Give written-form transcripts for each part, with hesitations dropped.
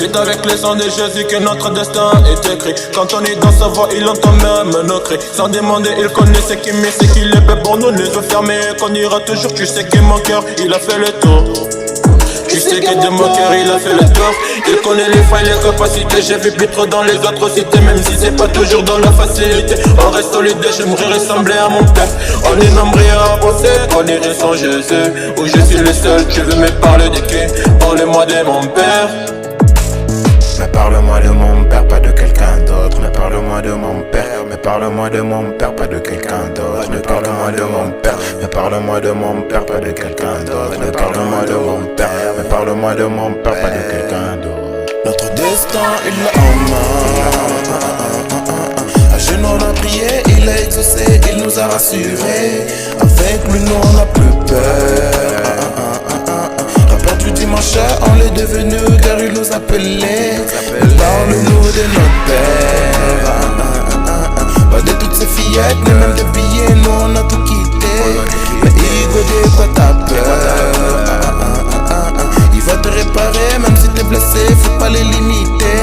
C'est avec le sang de Jésus que notre destin est écrit. Quand on est dans sa voix, il entend même nos cris. Sans demander, il connaît ce qui met, ce qu'il est fait pour nous. Les yeux fermés, qu'on ira toujours. Tu sais que mon cœur, il a fait le tour. Tu sais que de mon cœur il a fait le tour. Il connaît les failles, les capacités. J'ai vu plus trop dans les atrocités. Même si c'est pas toujours dans la facilité. On reste solide, j'aimerais ressembler à mon père. On est nombreux à avancer, qu'on irait sans Jésus. Où je suis le seul, tu veux me parler de qui? Parle-moi de mon père. Mais parle-moi de mon père, pas de quelqu'un d'autre. Mais parle-moi de mon père. Mais parle-moi de mon père, pas de quelqu'un d'autre. Mais parle-moi de mon père. Mais parle-moi de mon père, pas de quelqu'un d'autre. Mais parle-moi de mon père. Mais parle-moi de mon père, pas de quelqu'un d'autre. Notre destin, il l'a en main. À genoux on a prié, il a exaucé, il nous a rassurés. Avec lui nous on n'a plus peur. Rappeur du dimanche, on l'est devenu car il nous appelait. Parle-nous de notre père. Pas de toutes ces fillettes, ni même de billets, nous on a tout quitté. Mais Igo, de quoi t'as peur? Il va te réparer, même si t'es blessé, faut pas les limiter.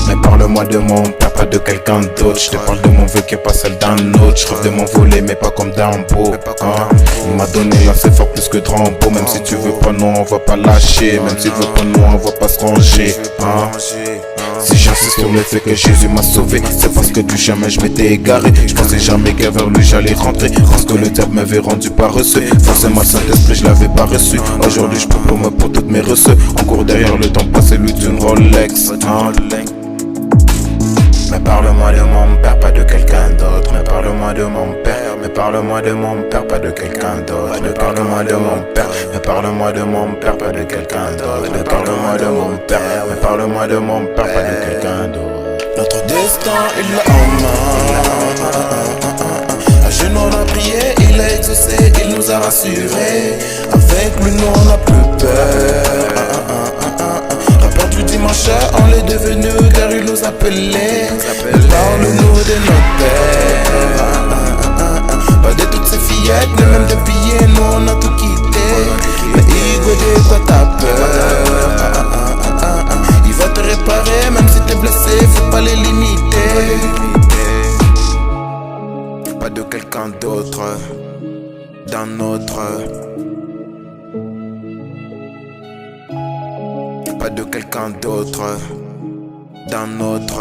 Mais parle-moi de mon père, pas de quelqu'un d'autre. Je te parle de mon vœu qui est pas celle d'un autre. Je rêve de m'envoler mais pas comme d'un beau Il m'a donné là c'est fort plus que Drambo. Même si tu veux pas non on va pas lâcher. Même s'il veut pas non on va pas se ranger Si j'insiste sur le fait que Jésus m'a sauvé, c'est parce que du jamais je m'étais égaré. Je pensais jamais qu'à vers lui j'allais rentrer. Parce que le diable m'avait rendu paresseux. Forcément le Saint-Esprit je l'avais pas reçu. Aujourd'hui je peux pour moi pour toutes mes reçus. On court derrière le temps passé lui d'une Rolex Mais parle-moi de mon père, pas de quelqu'un d'autre. Mais parle-moi de mon père. Mais parle-moi de mon père, pas de quelqu'un d'autre. Mais parle-moi de mon père. Mais parle-moi de mon père, pas de quelqu'un d'autre. Mais parle-moi de mon père. Mais parle-moi de mon père, pas de quelqu'un d'autre. Notre destin, il l'a en main. À genoux on a prié, il a exaucé, il nous a rassurés. Avec lui nous on n'a plus peur. Rappeur du dimanche, on l'est devenu car il nous appelait. Parle-nous de notre père. Pas de toutes ces fillettes, ni même de billets, nous on a tout quitté. Mais Igo, de quoi t'as peur? Il va te réparer, même si t'es blessé, faut pas les limiter. Pas de quelqu'un d'autre, d'un autre. Pas de quelqu'un d'autre, d'un autre.